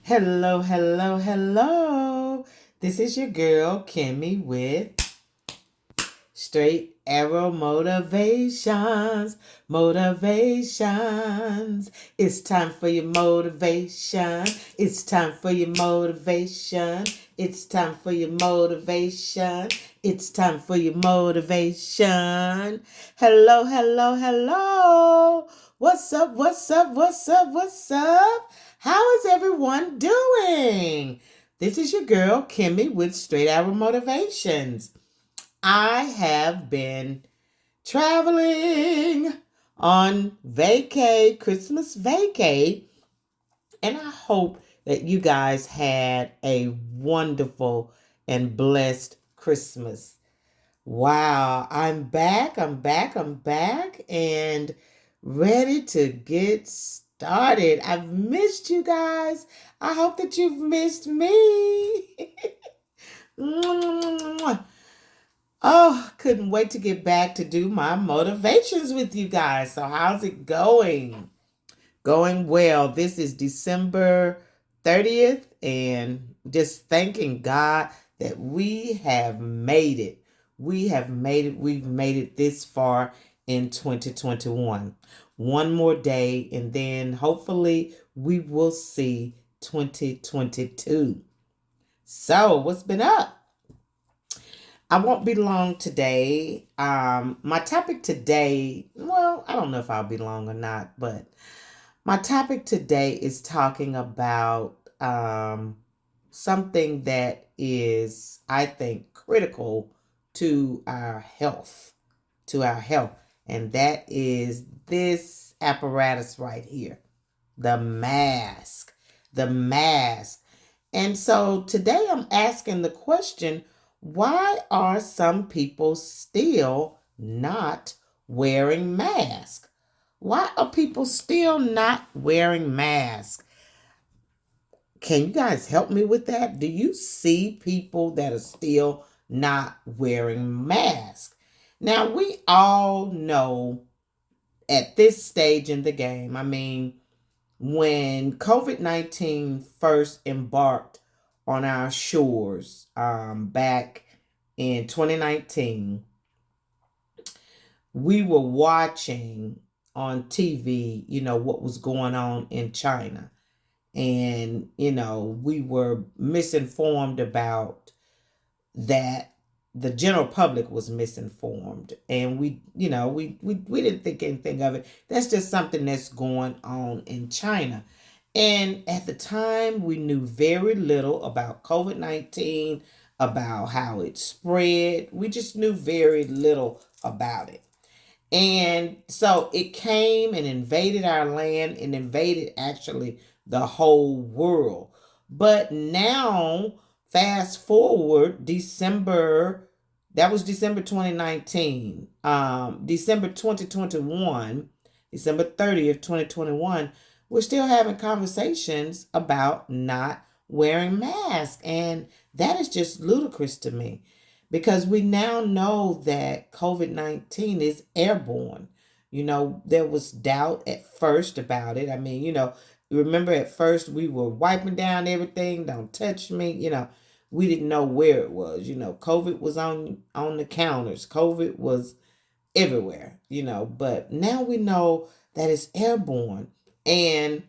Hello, hello, hello. This is your girl, Kimmie, with Straight Arrow Motivations. Motivations. It's time for your motivation. It's time for your motivation. It's time for your motivation. It's time for your motivation. Hello, hello, hello. What's up? What's up? What's up? What's up? How is everyone doing? This is your girl, Kimmie, with Straight Arrow Motivations. I have been traveling on Christmas vacay, and I hope that you guys had a wonderful and blessed Christmas. Wow, I'm back, and ready to get started. I've missed you guys. I hope that you've missed me. Oh, couldn't wait to get back to do my motivations with you guys. So, how's it going? Going well. This is December 30th, and just thanking God that we have made it. We have made it. We've made it this far in 2021. One more day, and then hopefully we will see 2022. So, what's been up? I won't be long today. My topic today, well, I don't know if I'll be long or not, but my topic today is talking about something that is, I think, critical to our health, and that is this apparatus right here, the mask, the mask. And so today I'm asking the question, why are some people still not wearing masks? Why are people still not wearing masks? Can you guys help me with that? Do you see people that are still not wearing masks? Now, we all know at this stage in the game, I mean, when COVID-19 first embarked on our shores back in 2019, we were watching on TV, what was going on in China. And, we were misinformed about that. The general public was misinformed, and we didn't think anything of it. That's just something that's going on in China. And at the time, we knew very little about COVID-19, about how it spread. We just knew very little about it. And so it came and invaded our land and invaded actually the whole world. But now, fast forward, that was December 2019. December 2021, December 30th, 2021, we're still having conversations about not wearing masks. And that is just ludicrous to me, because we now know that COVID-19 is airborne. There was doubt at first about it. I mean, remember at first we were wiping down everything, don't touch me, we didn't know where it was. COVID was on the counters. COVID was everywhere, but now we know that it's airborne. And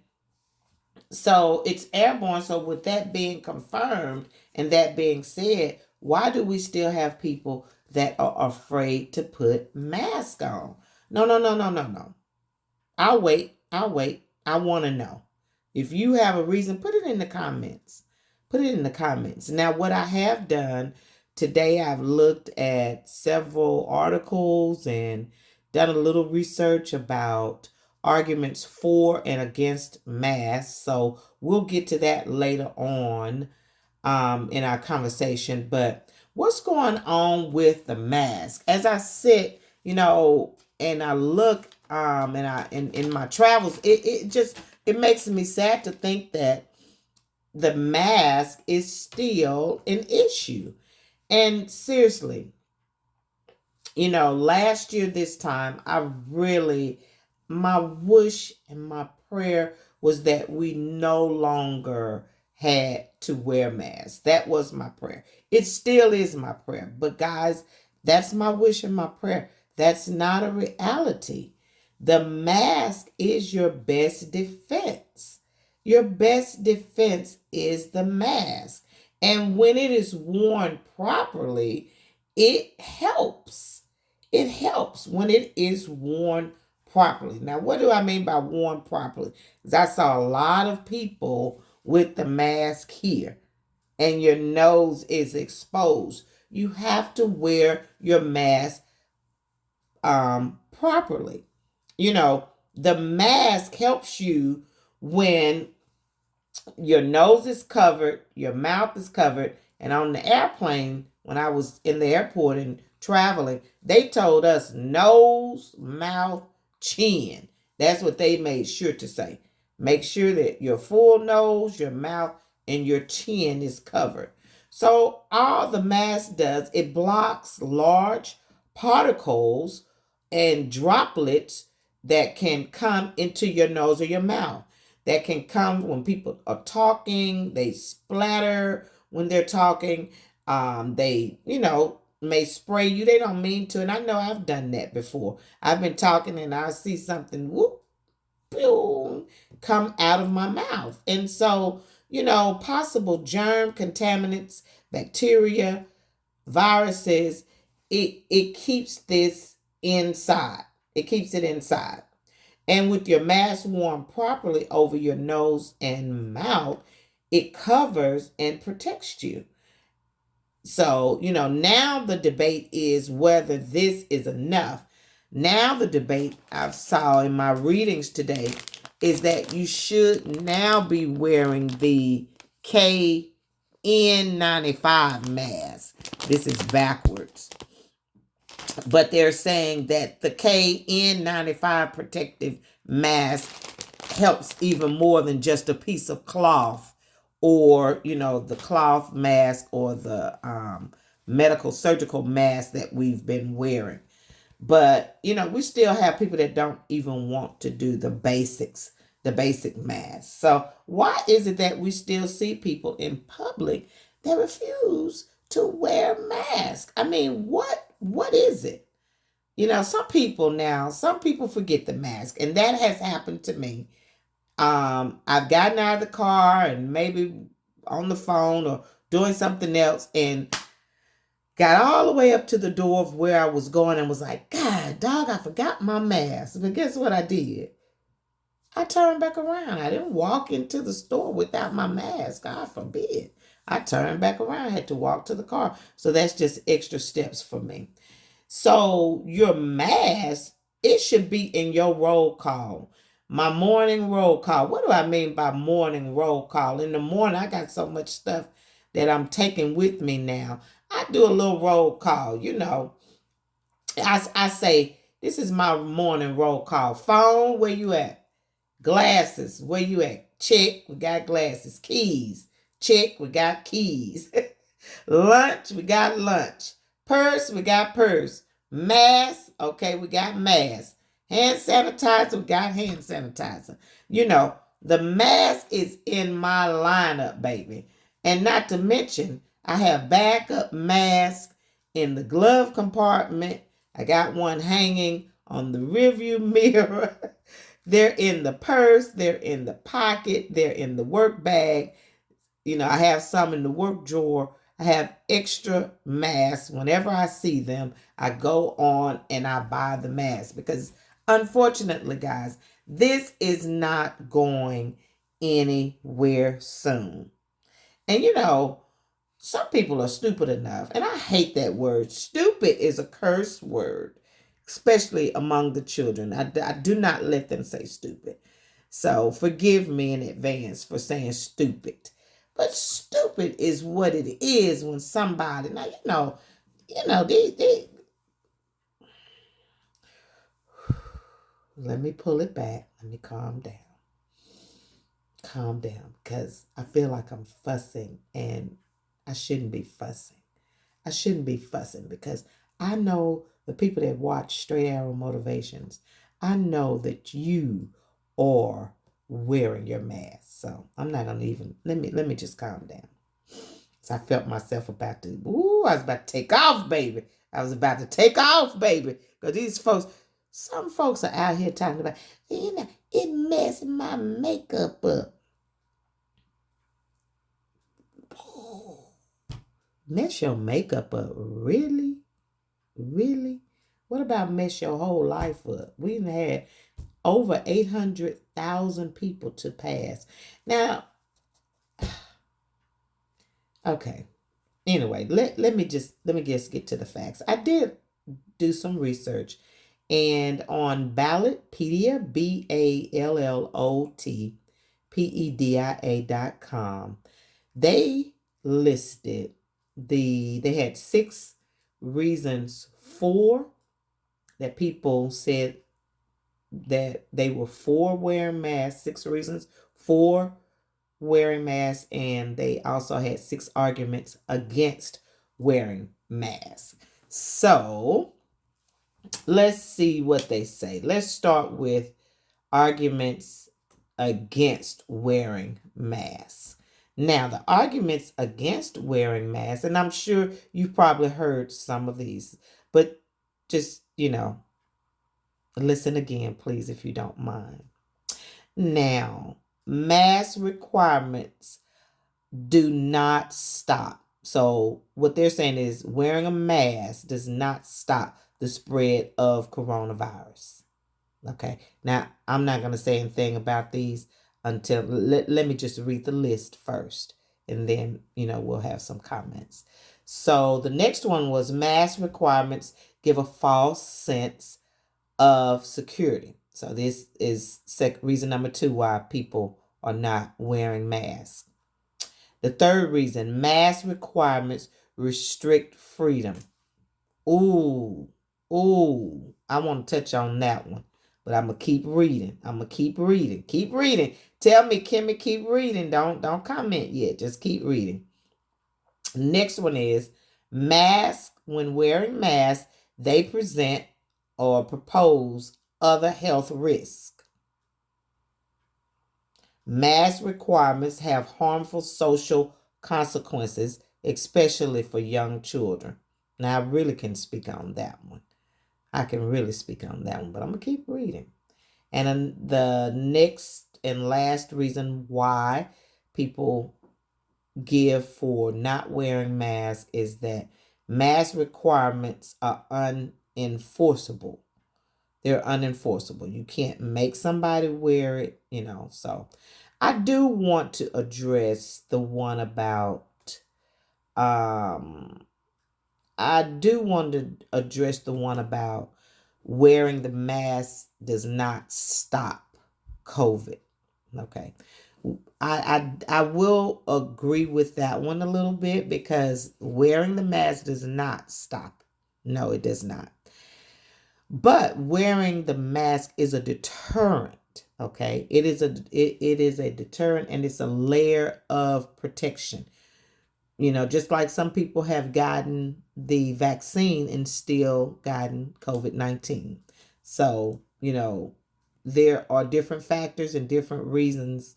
so it's airborne. So with that being confirmed and that being said, why do we still have people that are afraid to put masks on? No, no, no, no, no, no. I'll wait. I'll wait. I want to know. If you have a reason, put it in the comments. Put it in the comments. Now, what I have done today, I've looked at several articles and done a little research about arguments for and against masks. So we'll get to that later on in our conversation. But what's going on with the mask? As I sit, and I look, and in my travels, it makes me sad to think that the mask is still an issue. And seriously, last year this time, my wish and my prayer was that we no longer had to wear masks. That was my prayer. It still is my prayer. But guys, that's my wish and my prayer. That's not a reality. The mask is your best defense. Your best defense is the mask. And when it is worn properly, it helps. It helps when it is worn properly. Now, what do I mean by worn properly? Because I saw a lot of people with the mask here, and your nose is exposed. You have to wear your mask properly. You know, the mask helps you when your nose is covered, your mouth is covered. And on the airplane, when I was in the airport and traveling, they told us nose, mouth, chin. That's what they made sure to say. Make sure that your full nose, your mouth, and your chin is covered. So all the mask does, it blocks large particles and droplets that can come into your nose or your mouth. That can come when people are talking, they splatter when they're talking. They, may spray you. They don't mean to. And I know I've done that before. I've been talking and I see something, whoop, boom, come out of my mouth. And so, possible germ contaminants, bacteria, viruses, it keeps this inside. It keeps it inside. And with your mask worn properly over your nose and mouth, it covers and protects you. So, now the debate is whether this is enough. Now the debate I saw in my readings today is that you should now be wearing the KN95 mask. This is backwards. But they're saying that the KN95 protective mask helps even more than just a piece of cloth, or, the cloth mask or the medical surgical mask that we've been wearing. But, we still have people that don't even want to do the basics, the basic mask. So why is it that we still see people in public that refuse to wear masks? I mean, what is it? Some people forget the mask, and that has happened to me. I've gotten out of the car and maybe on the phone or doing something else and got all the way up to the door of where I was going and was like, God, dog, I forgot my mask. But guess what I did? I turned back around. I didn't walk into the store without my mask. God forbid. I turned back around. I had to walk to the car. So that's just extra steps for me. So your mask, it should be in your roll call. My morning roll call. What do I mean by morning roll call? In the morning, I got so much stuff that I'm taking with me now. I do a little roll call, I say, this is my morning roll call. Phone, where you at? Glasses, where you at? Check, we got glasses. Keys, check, we got keys. Lunch, we got lunch. Purse, we got purse. Mask, okay, we got mask. Hand sanitizer, we got hand sanitizer. The mask is in my lineup, baby. And not to mention, I have backup masks in the glove compartment. I got one hanging on the rearview mirror. They're in the purse. They're in the pocket. They're in the work bag. I have some in the work drawer. I have extra masks. Whenever I see them, I go on and I buy the mask because, unfortunately, guys, this is not going anywhere soon. And some people are stupid enough, and I hate that word. Stupid is a curse word, especially among the children. I do not let them say stupid. So forgive me in advance for saying stupid. But stupid is what it is when somebody, now, they let me pull it back. Let me calm down. Calm down, because I feel like I'm fussing, and I shouldn't be fussing. I shouldn't be fussing because I know the people that watch Straight Arrow Motivations, I know that you are wearing your mask. So I'm not gonna even let me just calm down. So I felt myself about to, I was about to take off, baby. I was about to take off, baby. Because these folks, some folks are out here talking about, it messed my makeup up. Mess your makeup up? Really? Really? What about mess your whole life up? We had over 800,000 people to pass. Now, okay. Anyway, let me just get to the facts. I did do some research, and on Ballotpedia, BALLOTPEDIA.com, they listed they had 6 reasons for that people said that they were for wearing masks, 6 reasons for wearing masks, and they also had 6 arguments against wearing masks. So let's see what they say. Let's start with arguments against wearing masks. Now, the arguments against wearing masks, and I'm sure you've probably heard some of these, but just, listen again, please, if you don't mind. Now, mask requirements do not stop. So what they're saying is wearing a mask does not stop the spread of coronavirus. Okay. Now, I'm not going to say anything about these until let me just read the list first, and then, we'll have some comments. So the next one was mask requirements give a false sense of security. So this is reason number 2 why people are not wearing masks. The third reason, mask requirements restrict freedom. Ooh, I want to touch on that one, but I'm going to keep reading. Keep reading. Tell me, Kimmy, keep reading. Don't comment yet. Just keep reading. Next one is mask. When wearing masks, they present or propose other health risks. Mask requirements have harmful social consequences, especially for young children. Now, I really can speak on that one. I can really speak on that one, but I'm going to keep reading. And then the next and last reason why people give for not wearing masks is that mask requirements are unenforceable. They're unenforceable. You can't make somebody wear it, So I do want to address the one about wearing the mask does not stop COVID. Okay. I will agree with that one a little bit, because wearing the mask does not stop. No, it does not. But wearing the mask is a deterrent. Okay, it is a deterrent, and it's a layer of protection. Just like some people have gotten the vaccine and still gotten COVID-19. So, there are different factors and different reasons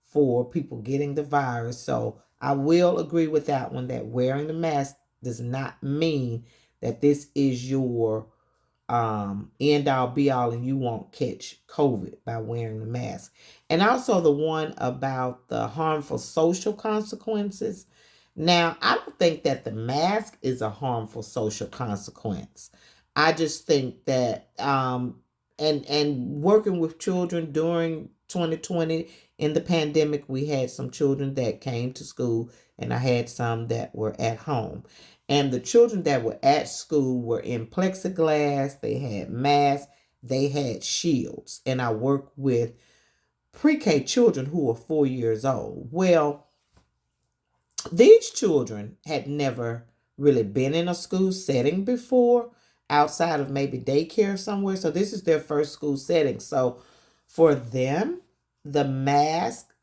for people getting the virus. So I will agree with that one, that wearing the mask does not mean that this is your end all be all and you won't catch COVID by wearing the mask. And also the one about the harmful social consequences. Now, I don't think that the mask is a harmful social consequence. I just think that and working with children during 2020 in the pandemic, we had some children that came to school, and I had some that were at home. And the children that were at school were in plexiglass, they had masks, they had shields. And I work with pre-K children who are 4 years old. Well, these children had never really been in a school setting before, outside of maybe daycare somewhere. So this is their first school setting. So for them, the mask,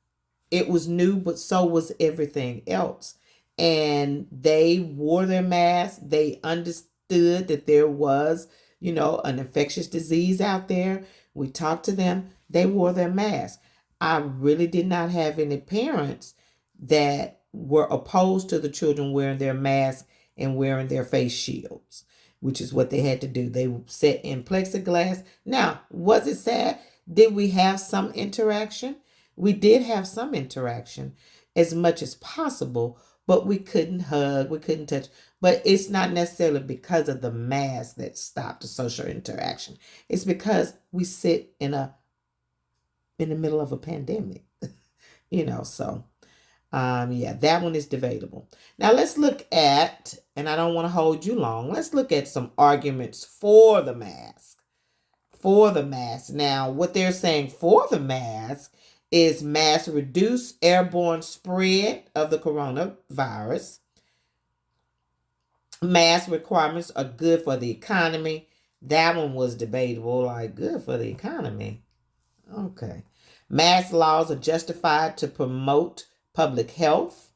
it was new, but so was everything else. And they wore their mask. They understood that there was, an infectious disease out there. We talked to them. They wore their mask. I really did not have any parents that were opposed to the children wearing their masks and wearing their face shields, which is what they had to do. They sat in plexiglass. Now, was it sad? Did we have some interaction? We did have some interaction as much as possible, but we couldn't hug, we couldn't touch. But it's not necessarily because of the mask that stopped the social interaction. It's because we sit in the middle of a pandemic, so yeah, that one is debatable. Now let's look at, and I don't want to hold you long, let's look at some arguments for the mask. For the mask. Now, what they're saying for the mask is masks reduce airborne spread of the coronavirus. Mask requirements are good for the economy. That one was debatable, like good for the economy. Okay. Mask laws are justified to promote public health.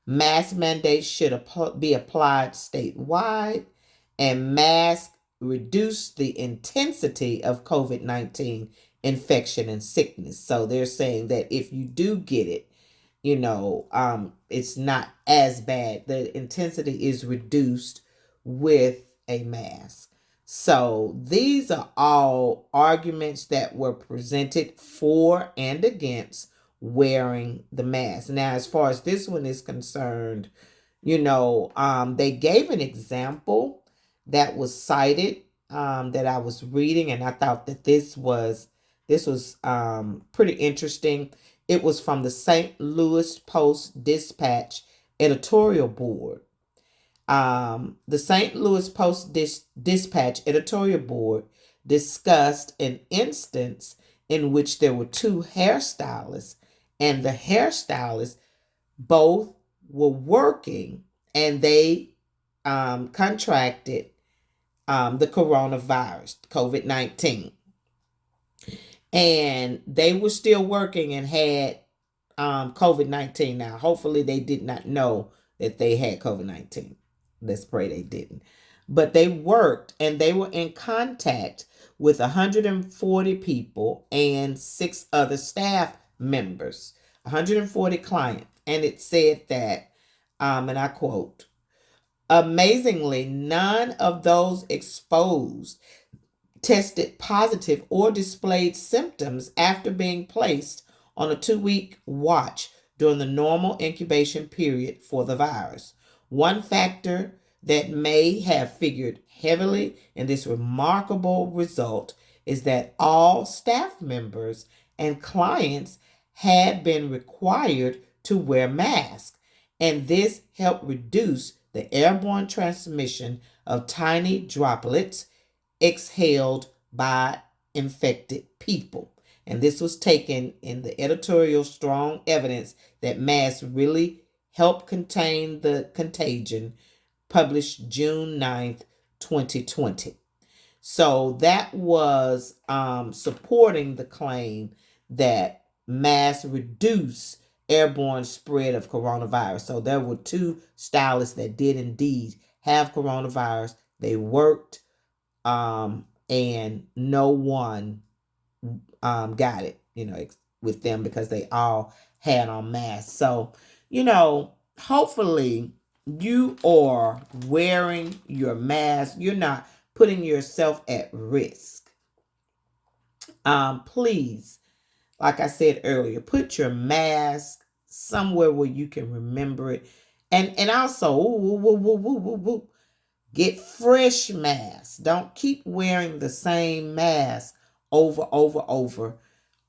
Mask mandates should be applied statewide. And masks reduce the intensity of COVID-19 infection and sickness. So they're saying that if you do get it, it's not as bad. The intensity is reduced with a mask. So these are all arguments that were presented for and against wearing the mask. Now, as far as this one is concerned, they gave an example that was cited that I was reading, and I thought that this was pretty interesting. It was from the St. Louis Post-Dispatch editorial board. The St. Louis Post-Dispatch editorial board discussed an instance in which there were two hairstylists, and the hairstylists both were working, and they contracted the coronavirus, COVID-19. And they were still working and had COVID-19. Now, hopefully they did not know that they had COVID-19. Let's pray they didn't. But they worked, and they were in contact with 140 people and 6 other staff members, 140 clients. And it said that, and I quote, amazingly, none of those exposed tested positive or displayed symptoms after being placed on a 2-week watch during the normal incubation period for the virus. One factor that may have figured heavily in this remarkable result is that all staff members and clients had been required to wear masks, and this helped reduce the airborne transmission of tiny droplets exhaled by infected people. And this was taken in the editorial Strong Evidence That Masks Really Help Contain the Contagion, published June 9th, 2020. So that was supporting the claim that masks reduce airborne spread of coronavirus. So there were 2 stylists that did indeed have coronavirus. They worked, and no one got it, with them, because they all had on masks. So, hopefully you are wearing your mask. You're not putting yourself at risk. Please, like I said earlier, put your mask somewhere where you can remember it. And also, get fresh masks. Don't keep wearing the same mask over.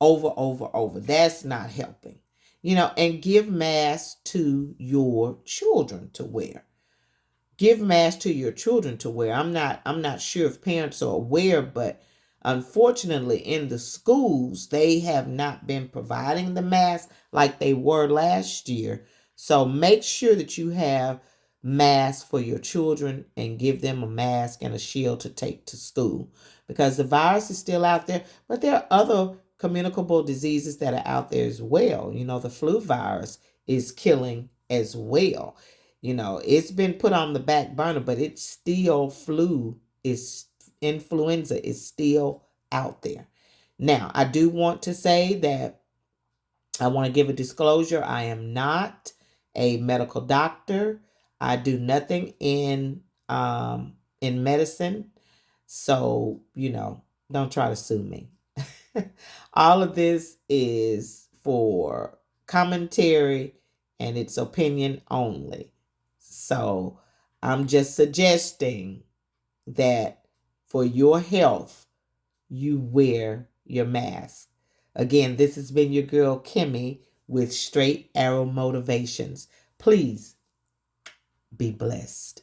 That's not helping. And give masks to your children to wear. Give masks to your children to wear. I'm not sure if parents are aware, but unfortunately in the schools, they have not been providing the masks like they were last year. So make sure that you have masks for your children and give them a mask and a shield to take to school, because the virus is still out there, but there are other communicable diseases that are out there as well. The flu virus is killing as well. It's been put on the back burner, but it's still influenza is still out there. Now, I do want to say that I want to give a disclosure. I am not a medical doctor. I do nothing in medicine. So, don't try to sue me. All of this is for commentary and it's opinion only. So, I'm just suggesting that for your health, you wear your mask. Again, this has been your girl Kimmie with Straight Arrow Motivations. Please be blessed.